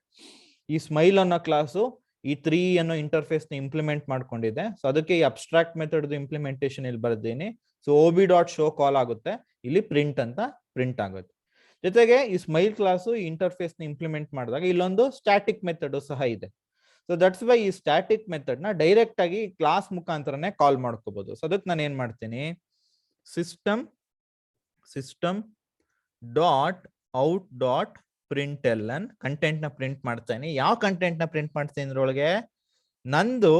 ಈ ಸ್ಮೈಲ್ ಅನ್ನೋ ಕ್ಲಾಸು ಈ 3 ಅನ್ನೋ ಇಂಟರ್ಫೇಸ್ ನ ಇಂಪ್ಲಿಮೆಂಟ್ ಮಾಡ್ಕೊಂಡಿದೆ. ಸೊ ಅದಕ್ಕೆ ಈ ಅಬ್ಸ್ಟ್ರಾಕ್ಟ್ ಮೆಥಡ್ ಇಂಪ್ಲಿಮೆಂಟೇಷನ್ ಇಲ್ಲಿ ಬರ್ತೀನಿ. ಸೊ OB ಡಾಟ್ ಶೋ ಕಾಲ್ ಆಗುತ್ತೆ, ಇಲ್ಲಿ ಪ್ರಿಂಟ್ ಅಂತ ಪ್ರಿಂಟ್ ಆಗುತ್ತೆ. ಜೊತೆಗೆ ಈ ಸ್ಮೈಲ್ ಕ್ಲಾಸು ಈ ಇಂಟರ್ಫೇಸ್ ನ ಇಂಪ್ಲಿಮೆಂಟ್ ಮಾಡಿದಾಗ ಇಲ್ಲೊಂದು ಸ್ಟಾಟಿಕ್ ಮೆಥಡ್ ಸಹ ಇದೆ. ಸೊ ದಟ್ಸ್ ವೈ ಈ ಸ್ಟಾಟಿಕ್ ಮೆಥಡ್ ನ ಡೈರೆಕ್ಟ್ ಆಗಿ ಕ್ಲಾಸ್ ಮುಖಾಂತರನೇ ಕಾಲ್ ಮಾಡ್ಕೋಬಹುದು. ಸೊ ಅದಕ್ಕೆ ನಾನು ಏನ್ ಮಾಡ್ತೀನಿ, system dot out dot println content ನ ಪ್ರಿಂಟ್ ಮಾಡ್ತೀನಿ. ಯಾವ ಕಂಟೆಂಟ್ ನ ಪ್ರಿಂಟ್ ಮಾಡ್ತೀನಿ ಇದ್ರೊಳಗೆ ನಂದು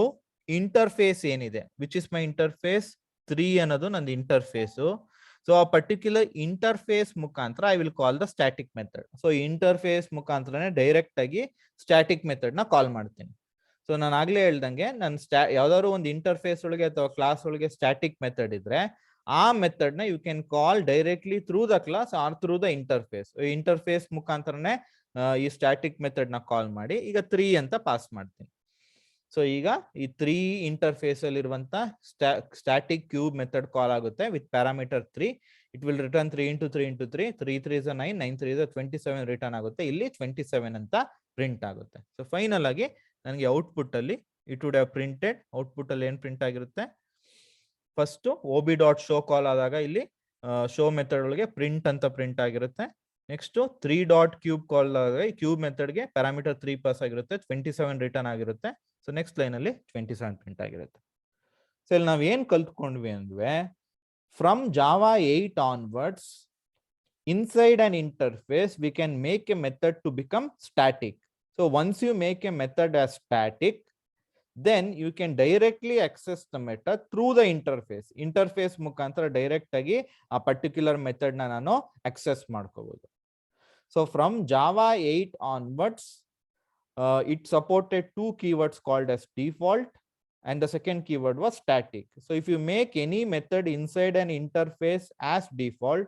ಇಂಟರ್ಫೇಸ್ ಏನಿದೆ, ವಿಚ್ ಇಸ್ ಮೈ ಇಂಟರ್ಫೇಸ್ 3 ಅನ್ನೋದು ನಂದು ಇಂಟರ್ಫೇಸು. ಸೊ ಆ ಪರ್ಟಿಕ್ಯುಲರ್ ಇಂಟರ್ಫೇಸ್ ಮುಖಾಂತರ I will call the static method. So interface ಮುಖಾಂತರನೇ ಡೈರೆಕ್ಟ್ ಆಗಿ ಸ್ಟಾಟಿಕ್ ಮೆಥಡ್ ನ ಕಾಲ್ ಮಾಡ್ತೀನಿ. ಸೊ ನಾನು ಆಗ್ಲೇ ಹೇಳ್ದಂಗೆ ನನ್ನ ಯಾವ್ದಾದ್ರು ಒಂದು ಇಂಟರ್ಫೇಸ್ ಒಳಗೆ ಅಥವಾ ಕ್ಲಾಸ್ ಒಳಗೆ ಸ್ಟಾಟಿಕ್ ಮೆಥಡ್ ಇದ್ರೆ ಆ ಮೆಥಡ್ ನ you can call directly through the class or through the interface. Interface ಮುಖಾಂತರನೇ ಈ ಸ್ಟಾಟಿಕ್ ಮೆಥಡ್ ನ ಕಾಲ್ ಮಾಡಿ ಈಗ 3 ಅಂತ ಪಾಸ್ ಮಾಡ್ತೀನಿ. ಸೊ ಈಗ ಈ 3 ಇಂಟರ್ಫೇಸ್ ಅಲ್ಲಿ ಇರುವಂತ ಸ್ಟಾಟಿಕ್ ಕ್ಯೂಬ್ ಮೆಥಡ್ ಕಾಲ್ ಆಗುತ್ತೆ with parameter 3. It will return 3 into 3 into 3. 3 3 is a 9, 9 3 is a 27 return ಆಗುತ್ತೆ. ಇಲ್ಲಿ 27 ಅಂತ ಪ್ರಿಂಟ್ ಆಗುತ್ತೆ. ಸೊ ಫೈನಲ್ ಆಗಿ ನನಗೆ ಔಟ್ಪುಟ್ ಅಲ್ಲಿ it would have printed. Output ಅಲ್ಲಿ ಏನ್ ಪ್ರಿಂಟ್ ಆಗಿರುತ್ತೆ? ಫಸ್ಟ್ OB ಡಾಟ್ ಶೋ ಕಾಲ್ ಆದಾಗ ಇಲ್ಲಿ ಶೋ ಮೆಥಡ್ ಒಳಗೆ ಪ್ರಿಂಟ್ ಅಂತ ಪ್ರಿಂಟ್ ಆಗಿರುತ್ತೆ. ನೆಕ್ಸ್ಟ್ 3 ಡಾಟ್ ಕ್ಯೂಬ್ ಕಾಲ್ ಆದಾಗ ಕ್ಯೂಬ್ ಮೆಥಡ್ಗೆ ಪ್ಯಾರಾಮೀಟರ್ 3 ಪಾಸ್ ಆಗಿರುತ್ತೆ, 27 ರಿಟರ್ನ್ ಆಗಿರುತ್ತೆ. ಸೊ ನೆಕ್ಸ್ಟ್ ಲೈನ್ ಅಲ್ಲಿ 27 ಪ್ರಿಂಟ್ ಆಗಿರುತ್ತೆ. ಸೊ ಇಲ್ಲಿ ನಾವ್ ಏನ್ ಕಲ್ತ್ಕೊಂಡ್ವಿ ಅಂದ್ರೆ, from Java 8 onwards, inside an interface, we can make a method to become static. So once you make a method as static, then you can directly access the method through the interface. Interface ಮುಖಾಂತರ direct ಆಗಿ ಆ particular method ನ ನಾನು access ಮಾಡ್ಕೋಬಹುದು. So from Java 8 onwards, it supported 2 keywords called as default, and the second keyword was static. So if you make any method inside an interface as default,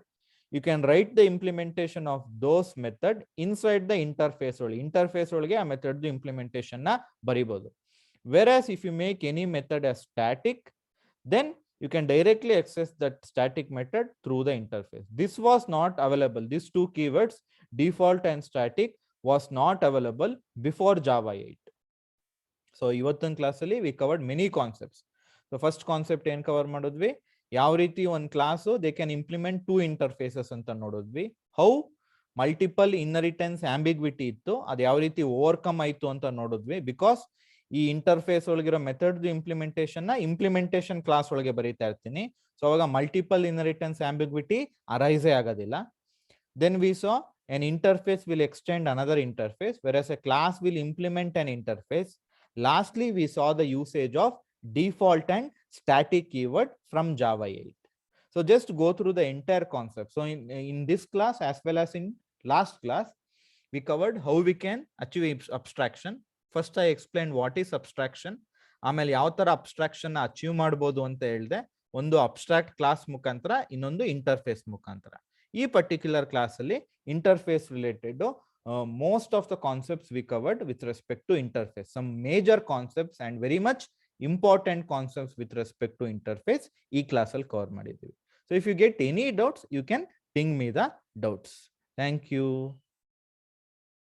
you can write the implementation of those method inside the interface only. Interface ಒಳಗೆ ಆ method implementation ನ ಬರಿಬಹುದು. Whereas if you make any method as static, then you can directly access that static method through the interface. This was not available. These two keywords, default and static, was not available before Java 8. So ಇವತ್ತಿನ ಕ್ಲಾಸಲ್ಲಿ we covered many concepts. So first concept ಏನ್ cover ಮಾಡಿದ್ವಿ? ಯಾವ ರೀತಿ ಒಂದು class they can implement 2 interfaces ಅಂತ ನೋಡಿದ್ವಿ. How multiple inheritance ambiguity ಇತ್ತು, ಅದು ಯಾವ ರೀತಿ ಓವರ್ಕಮ್ ಆಯ್ತು ಅಂತ ನೋಡಿದ್ವಿ. ಬಿಕಾಸ್ ಈ ಇಂಟರ್ಫೇಸ್ ಒಳಗಿರೋ ಮೆಥಡ್ ಇಂಪ್ಲಿಮೆಂಟೇಷನ್ ನ ಇಂಪ್ಲಿಮೆಂಟೇಷನ್ ಕ್ಲಾಸ್ ಒಳಗೆ ಬರೀತಾ ಇರ್ತೀನಿ. ಸೊ ಅವಾಗ ಮಲ್ಟಿಪಲ್ ಇನ್ಹೆರಿಟೆನ್ಸ್ ಆಂಬಿಗ್ವಿಟಿ ಅರೈಸೇ ಆಗೋದಿಲ್ಲ. Then we saw an interface will extend another interface, whereas a class will implement an interface. Lastly, we saw the usage of default and static keyword from Java 8. So just go through the entire concept. So in this class as well as in last class, we covered how we can achieve abstraction. First I explained what is abstraction. ಆಮೇಲೆ ಯಾವ ತರ abstraction achieve ಮಾಡಬಹುದು ಅಂತ ಹೇಳಿದೆ. ಒಂದು abstract class ಮುಖಾಂತರ, ಇನ್ನೊಂದು interface ಮುಖಾಂತರ. ಈ ಪರ್ಟಿಕ್ಯುಲರ್ ಕ್ಲಾಸ್ ಅಲ್ಲಿ interface related most of the concepts we covered with respect to interface. Some major concepts and very much important concepts with respect to interface ಈ ಕ್ಲಾಸ್ ಅಲ್ಲಿ ಕವರ್ ಮಾಡಿದ್ದೀವಿ. So if you get any doubts, you can ping me the doubts. Thank you.